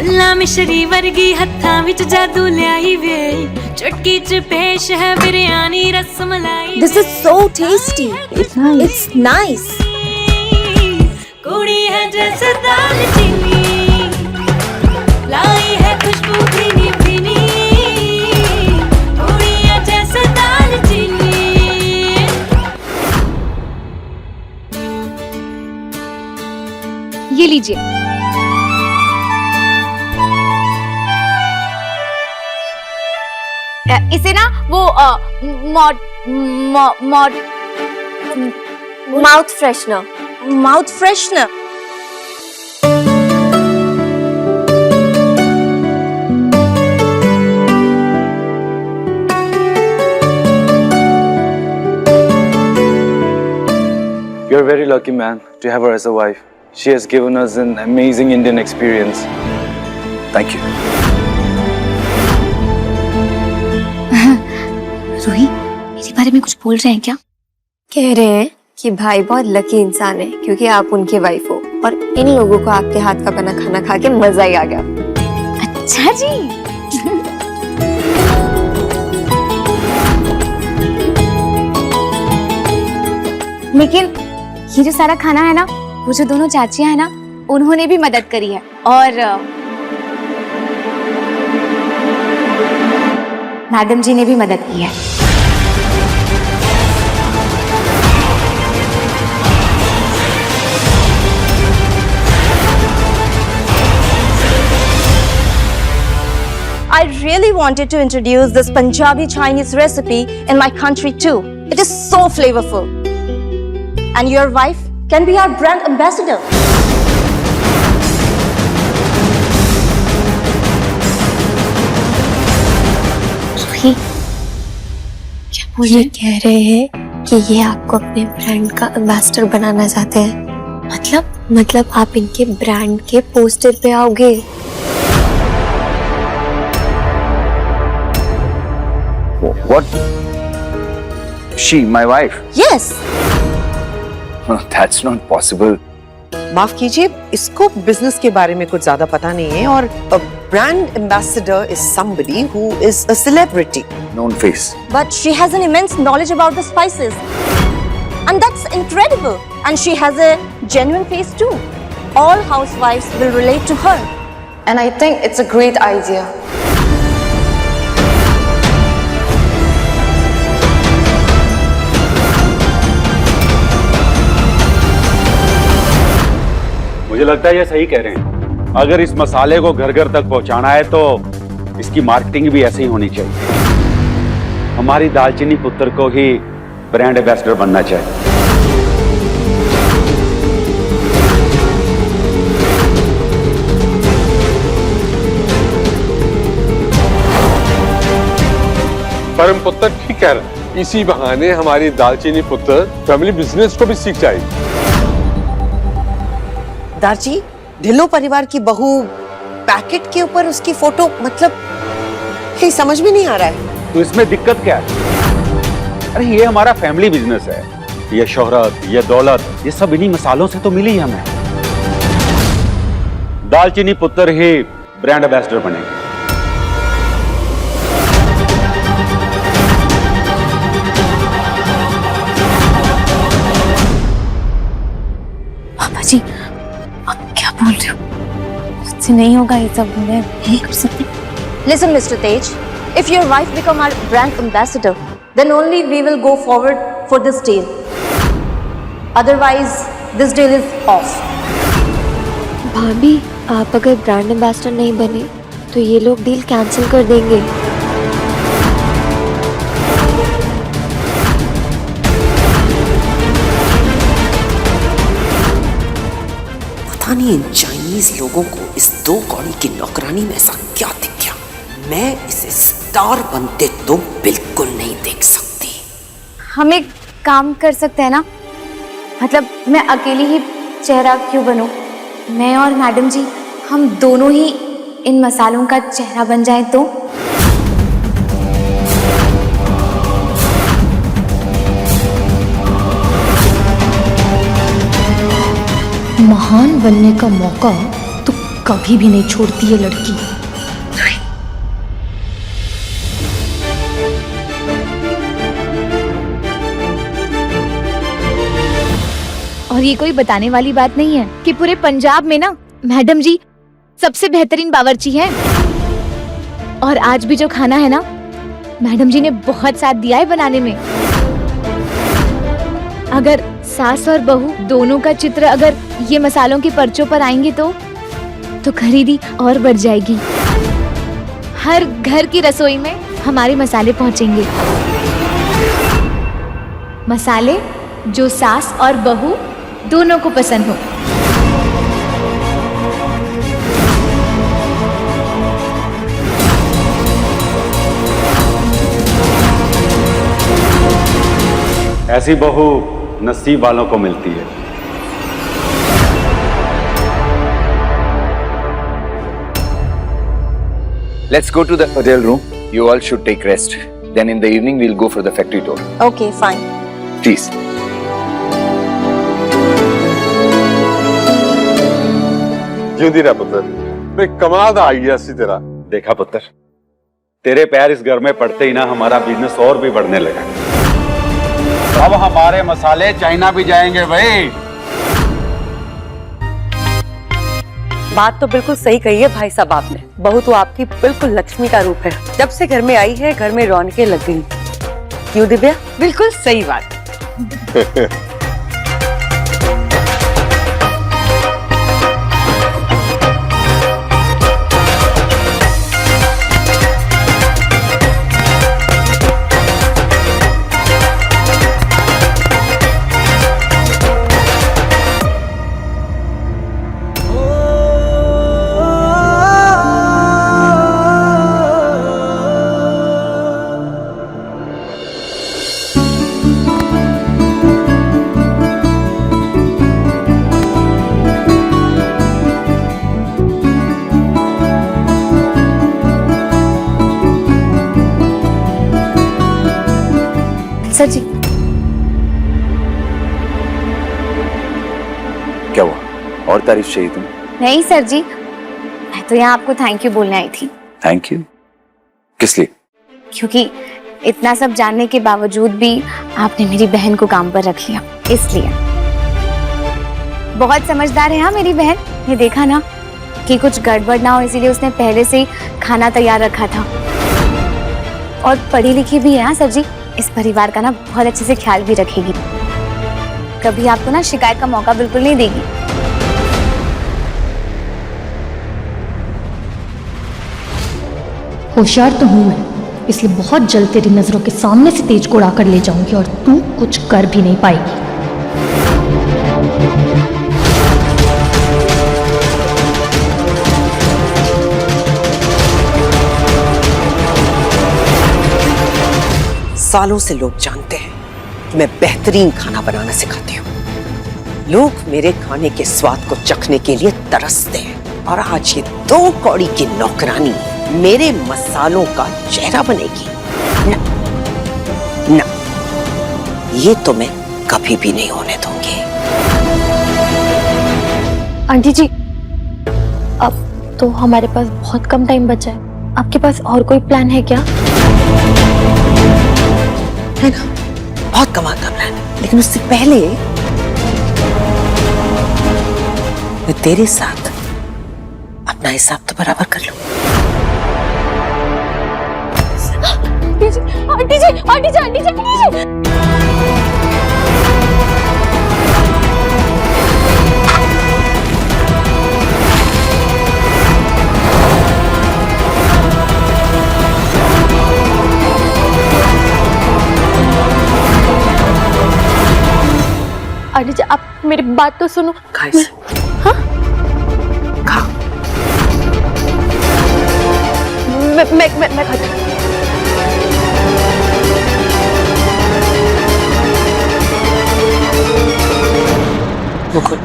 ਗੱਲਾਂ ਮਿਸ਼ਰੀ ਵਰਗੀ ਹੱਥਾਂ ਵਿੱਚ ਜਾਦੂ ਲਿਆਈ ਵੇ ਚੁਟਕੀ ਚ ਪੇਸ਼ ਹੈ biryani rasmalai This is so tasty. It's nice. कुड़ी है जैसे दालचीनी लाई है खुशबू भीनी भीनी कुड़ी है जैसे दालचीनी ये लीजिए। इसे ना वो Mouth freshener. Mouth freshener. You're a very lucky man to have her as a wife. She has given us an amazing Indian experience. Thank you. Ruhi, मेरे बारे में कुछ बोल रहे हैं क्या? कह रहे हैं कि भाई बहुत लकी इंसान है क्योंकि आप उनके वाइफ हो और इन लोगों को आपके हाथ का बना खाना खा के मजा ही आ गया। अच्छा जी। लेकिन ये जो सारा खाना है ना, वो जो दोनों चाचियां हैं ना, उन्होंने भी मदद करी है और मैडम जी ने भी मदद की है। I really wanted to introduce this Punjabi Chinese recipe in my country too. It is so flavorful. And your wife can be our brand ambassador. Ruhi, क्या बोल ये कह रहे हैं कि ये आपको अपने ब्रांड का एम्बेसडर बनाना चाहते हैं। मतलब आप इनके ब्रांड के पोस्टर पे आओगे। What? She, my wife? Yes. No, that's not possible. माफ कीजिए, इसको बिजनेस के बारे में कुछ ज्यादा पता नहीं है और brand ambassador is somebody who is a celebrity. Known face. But she has an immense knowledge about the spices. And that's incredible. And she has a genuine face too. All housewives will relate to her. And I think it's a great idea. मुझे लगता है ये सही कह रहे हैं। अगर इस मसाले को घर घर तक पहुंचाना है तो इसकी मार्केटिंग भी ऐसे ही होनी चाहिए। हमारी दालचीनी पुत्र को ही ब्रांड एम्बेसडर बनना चाहिए। परम पुत्र ठीक कह रहे हैं। इसी बहाने हमारी दालचीनी पुत्र फैमिली बिजनेस को भी सीख जाएगी। दारची, ढिल्लो परिवार की बहू पैकेट के ऊपर उसकी फोटो, मतलब ये समझ में नहीं आ रहा है। तो इसमें दिक्कत क्या है? अरे ये हमारा फैमिली बिजनेस है। ये शोहरत, ये दौलत, ये सब इन्हीं मसालों से तो मिली हमें। दालचीनी पुत्र ही ब्रांड एम्बेसडर बनेंगे। पापा जी, आप क्या बोल रहे हो? मुझसे नहीं होगा ये सब, मैं नहीं कर सकती। Listen, Mr. Tej, if your wife become our brand ambassador, then only we will go forward for this deal. Otherwise, this deal is off. भाभी, आप अगर ब्रांड एम्बेसडर नहीं बने तो ये लोग डील कैंसिल कर देंगे। पता नहीं इन चाइनीज लोगों को इस 2 कौड़ी की नौकरानी में ऐसा क्या दिख गया। मैं इसे स्टार बनते तो बिल्कुल नहीं देख सकती। हम एक काम कर सकते हैं ना, मतलब मैं अकेली ही चेहरा क्यों बनूं? मैं और मैडम जी, हम दोनों ही इन मसालों का चेहरा बन जाए तो? महान बनने का मौका तो कभी भी नहीं छोड़ती ये लड़की। और ये कोई बताने वाली बात नहीं है कि पूरे पंजाब में ना मैडम जी सबसे बेहतरीन बावर्ची है। और आज भी जो खाना है ना, मैडम जी ने बहुत साथ दिया है बनाने में। अगर सास और बहू दोनों का चित्र अगर ये मसालों की पर्चों पर आएंगे तो खरीदी और बढ़ जाएगी। हर घर की रसोई में हमारे मसाले पहुंचेंगे, मसाले जो सास और बहू दोनों को पसंद हो। ऐसी बहू नसीब वालों को मिलती है। Let's go to the hotel room. You all should take rest. Then in the evening we'll go for the factory tour. Okay, fine. Please. ਜਿਉਂਦੀ ਰਹਿ ਪੁੱਤਰ। ਬਈ ਕਮਾਲ ਦਾ ਆਈਡੀਆ ਸੀ ਤੇਰਾ। देखा पुत्र, तेरे पैर इस घर में पड़ते ही ना हमारा बिजनेस और भी बढ़ने लगा। अब हमारे मसाले चाइना भी जाएंगे भाई। बात तो बिल्कुल सही कही है भाई साहब आपने। बहू तो आपकी बिल्कुल लक्ष्मी का रूप है। जब से घर में आई है घर में रौनकें लग गई। क्यों दिव्या? बिल्कुल सही बात। सर जी, क्या हुआ? और तारीफ चाहिए तुम्हें? नहीं सर जी, मैं तो यहाँ आपको थैंक यू बोलने आई थी। Thank you? किस लिए? क्योंकि इतना सब जानने के बावजूद भी आपने मेरी बहन को काम पर रख लिया, इसलिए। बहुत समझदार है हाँ मेरी बहन। ये देखा ना कि कुछ गड़बड़ ना हो, इसीलिए उसने पहले से ही खाना तैयार रखा था। और पढ़ी लिखी भी है हाँ सर जी, इस परिवार का ना बहुत अच्छे से ख्याल भी रखेगी। कभी आपको ना शिकायत का मौका बिल्कुल नहीं देगी। होशियार तो हूं मैं, इसलिए बहुत जल्द तेरी नजरों के सामने से तेज को उड़ा कर ले जाऊंगी और तू कुछ कर भी नहीं पाएगी। सालों से लोग जानते हैं कि मैं बेहतरीन खाना बनाना सिखाती हूँ। लोग मेरे खाने के स्वाद को चखने के लिए तरसते हैं और आज ये 2 कौड़ी की नौकरानी मेरे मसालों का चेहरा बनेगी। ना, ना, ये तो मैं कभी भी नहीं होने दूंगी। आंटी जी, अब तो हमारे पास बहुत कम टाइम बचा है। आपके पास और कोई प्लान है क्या? है ना, बहुत कमाल का प्लान, लेकिन उससे पहले मैं तेरे साथ अपना हिसाब तो बराबर कर लूं। आंटी जी, आंटी जी, आंटी जी, आंटी जी, आंटी जी। आंटी जी, आप मेरी बात तो सुनो। हाँ? खा। मैं खाती हूँ। मुकुल,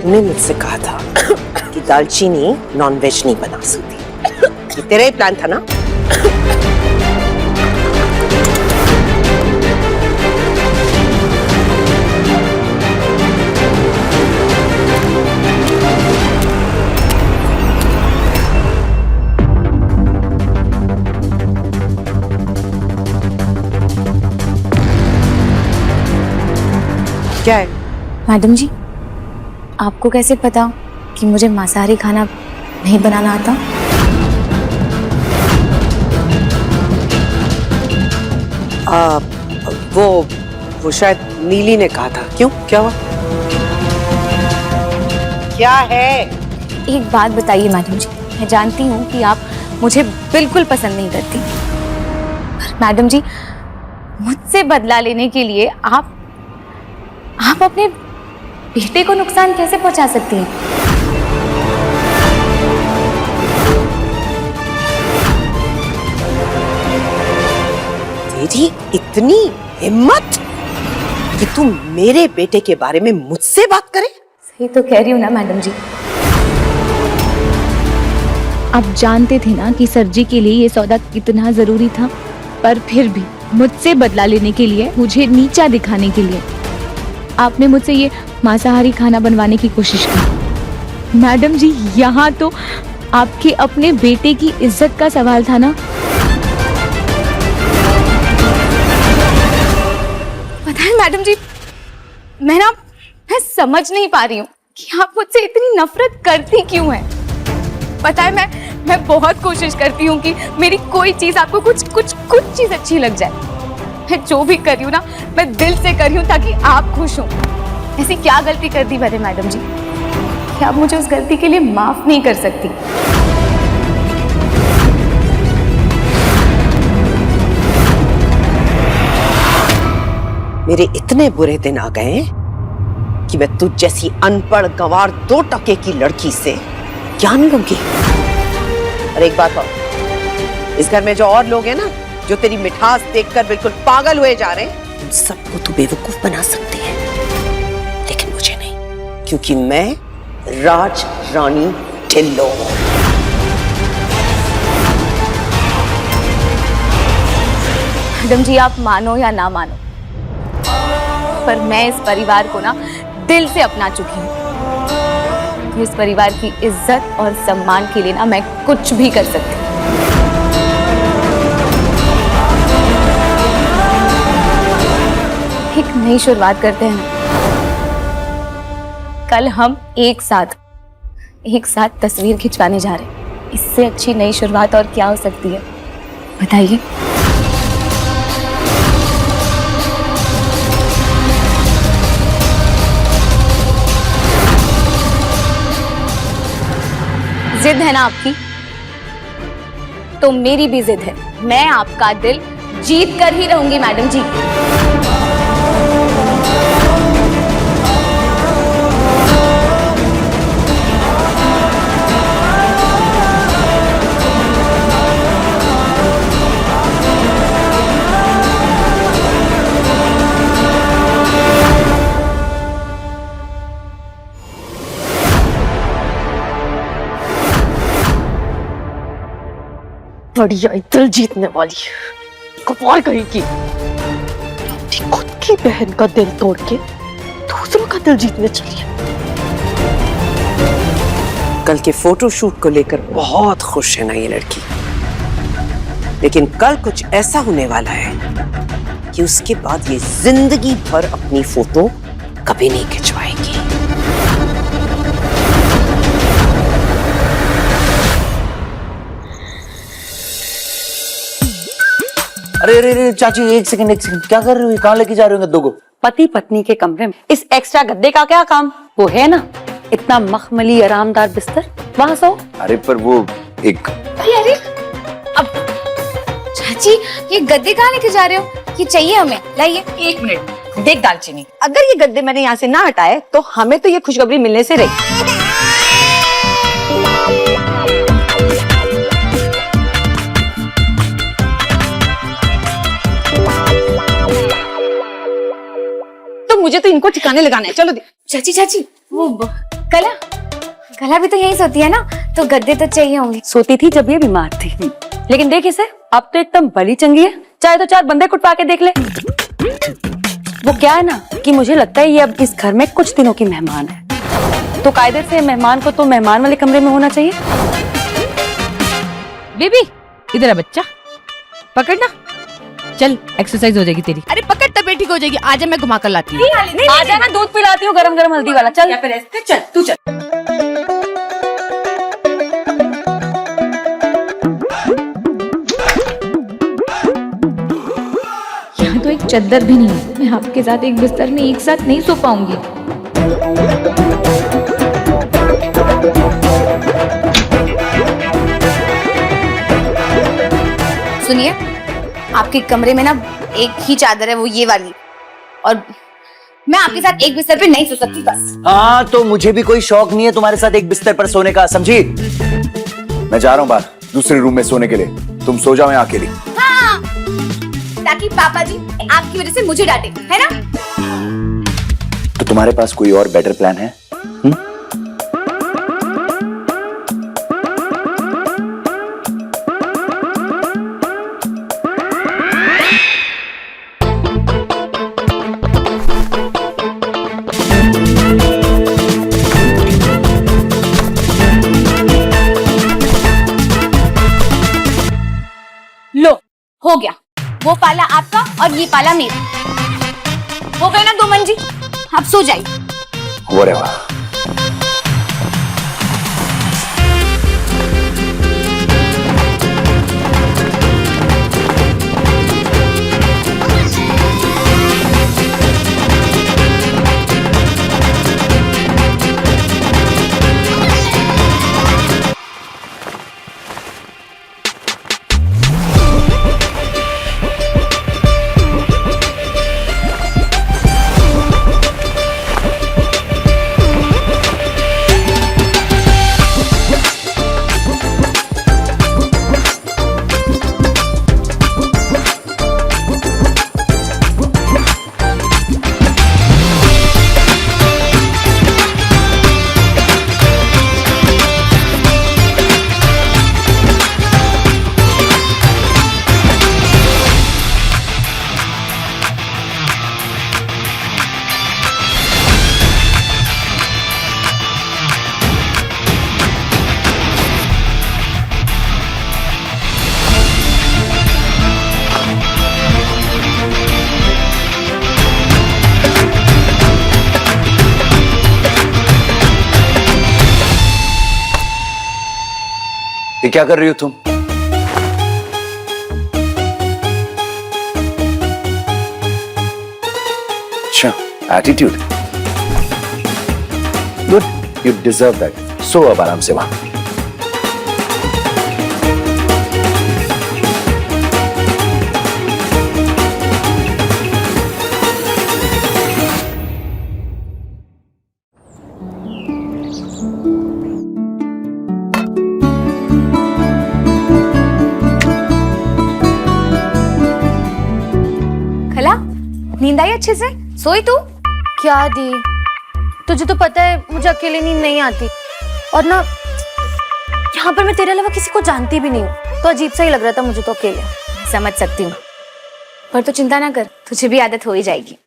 तुमने मुझसे कहा था कि दालचीनी नॉनवेज नहीं बना सकती। ये तेरा ही प्लान था ना? क्या है? मैडम जी, आपको कैसे पता कि मुझे मांसाहारी खाना नहीं बनाना आता? वो शायद नीली ने कहा था। क्यों, क्या हुआ? क्या है? एक बात बताइए मैडम जी, मैं जानती हूँ कि आप मुझे बिल्कुल पसंद नहीं करती, पर मैडम जी मुझसे बदला लेने के लिए आप अपने बेटे को नुकसान कैसे पहुंचा सकती हैं? तेरी इतनी हिम्मत कि तुम मेरे बेटे के बारे में मुझसे बात करे? सही तो कह रही हूँ ना मैडम जी। आप जानते थे ना कि सर जी के लिए ये सौदा कितना जरूरी था, पर फिर भी मुझसे बदला लेने के लिए, मुझे नीचा दिखाने के लिए आपने मुझसे ये मांसाहारी खाना बनवाने की कोशिश की। मैडम जी, यहाँ तो आपके अपने बेटे की इज्जत का सवाल था ना। पता है मैडम जी, मैं समझ नहीं पा रही हूँ कि आप मुझसे इतनी नफरत करती क्यों हैं। पता है मैं बहुत कोशिश करती हूँ कि मेरी कोई चीज आपको कुछ चीज अच्छी लग जाए। मैं जो भी कर रही हूँ ना, मैं दिल से कर रही हूँ ताकि आप खुश हो। ऐसी क्या गलती कर दी मैंने मैडम जी कि आप मुझे उस गलती के लिए माफ नहीं कर सकती? मेरे इतने बुरे दिन आ गए कि मैं तुझ जैसी अनपढ़ गंवार 2 टके की लड़की से ज्ञान लूंगी। और एक बात और, इस घर में जो और लोग हैं ना, जो तेरी मिठास देखकर बिल्कुल पागल हुए जा रहे हैं, उन सबको तू बेवकूफ बना सकती है, लेकिन मुझे नहीं, क्योंकि मैं राज रानी ढिल्लो हूं। मैडम जी, आप मानो या ना मानो, पर मैं इस परिवार को ना दिल से अपना चुकी हूँ। तो इस परिवार की इज्जत और सम्मान के लिए ना मैं कुछ भी कर सकती हूँ। एक नई शुरुआत करते हैं। कल हम एक साथ तस्वीर खिंचवाने जा रहे हैं। इससे अच्छी नई शुरुआत और क्या हो सकती है, बताइए। जिद है ना आपकी, तो मेरी भी जिद है। मैं आपका दिल जीत कर ही रहूंगी मैडम जी। बढ़िया दिल जीतने वाली कपार करेगी। अपनी खुद की बहन का दिल तोड़ के दूसरों का दिल जीतने चली है। कल के फोटोशूट को लेकर बहुत खुश है ना ये लड़की, लेकिन कल कुछ ऐसा होने वाला है कि उसके बाद ये जिंदगी भर अपनी फोटो कभी नहीं खिंचवाएगी। अरे अरे अरे चाची, एक सेकंड, क्या कर रही हो? कहाँ लेके जा रहे हो गद्दों को? पति पत्नी के कमरे में इस एक्स्ट्रा गद्दे का क्या काम? वो है ना इतना मखमली आरामदार बिस्तर, वहां सो। अरे पर वो एक अरे अब चाची, ये गद्दे कहाँ लेके जा रहे हो? ये चाहिए हमें, लाइए। एक मिनट, देख दालचीनी, अगर ये गद्दे मैंने यहाँ से ना हटाए तो हमें तो ये खुशखबरी मिलने से रही। मुझे तो इनको ठिकाने लगाना है। चलो चाची, वो कला कला भी तो यही सोती है ना, तो गद्दे तो चाहिए होंगे। सोती थी जब ये बीमार थी, लेकिन देख इसे, अब तो एकदम भली चंगी है। चाहे तो 4 बंदे कुटवा के देख ले। वो क्या है ना कि मुझे लगता है ये अब इस घर में कुछ दिनों की मेहमान है, तो कायदे से मेहमान को तो मेहमान वाले कमरे में होना चाहिए। बेबी इधर आ बच्चा, पकड़ना, चल एक्सरसाइज हो जाएगी तेरी। अरे पकड़, तबीयत ठीक हो जाएगी। आजा मैं घुमा कर लाती हूँ। आजा ना, दूध पिलाती हूँ गरम गरम हल्दी वाला। चल चल तू चल। यहाँ तो एक चद्दर भी नहीं है, मैं आपके साथ एक बिस्तर में एक साथ नहीं सो पाऊंगी। सुनिए, आपके कमरे में ना एक ही चादर है, वो ये वाली, और मैं आपके साथ एक बिस्तर पे नहीं सो सकती बस। हाँ तो मुझे भी कोई शौक नहीं है तुम्हारे साथ एक बिस्तर पर सोने का, समझी? मैं जा रहा हूँ बाहर दूसरे रूम में सोने के लिए, तुम सो जाओ यहाँ अकेली। हाँ, ताकि पापा जी आपकी वजह से मुझे डांटे, है ना? तो तुम्हारे पास कोई और बेटर प्लान है? लो, हो गया, वो पाला आपका और ये पाला मेरा। हो गए ना 2 मन जी, आप सो जाइए। अरे वाह, ये क्या कर रही हो तुम? अच्छा, attitude. Good, you deserve that. So अब आराम से वहां। नींद आई अच्छे से? सोई तू? क्या दी, तुझे तो पता है मुझे अकेले नींद नहीं आती, और ना यहाँ पर मैं तेरे अलावा किसी को जानती भी नहीं हूँ, तो अजीब सा ही लग रहा था मुझे तो अकेले। समझ सकती हूँ, पर तो चिंता ना कर, तुझे भी आदत हो ही जाएगी।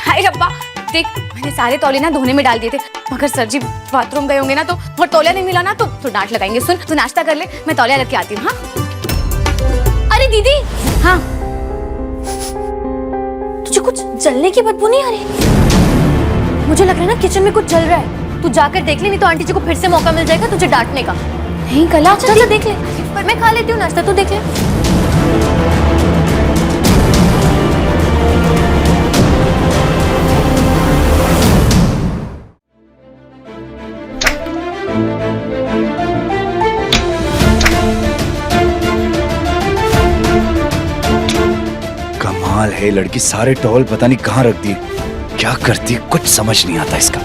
हाय रब्बा, देख मैंने सारे तौले ना धोने में डाल दिए थे, मगर सर जी बाथरूम गए होंगे ना तो, और तौलिया नहीं मिला ना तो डांट लगाएंगे। सुन, तू नाश्ता कर ले, मैं तौलिया रख के आती हूँ। हाँ अरे दीदी, हाँ तुझे कुछ जलने की बदबू नहीं आ रही? मुझे लग रहा है ना किचन में कुछ जल रहा है, तू जाकर देख ले, नहीं तो आंटी जी को फिर से मौका मिल जाएगा तुझे डांटने का। नहीं कला, चल देख ले, पर मैं खा लेती हूँ नाश्ता, तू देख ले। कमाल है, लड़की सारे टॉवल पता नहीं कहाँ रख दी, क्या करती कुछ समझ नहीं आता इसका।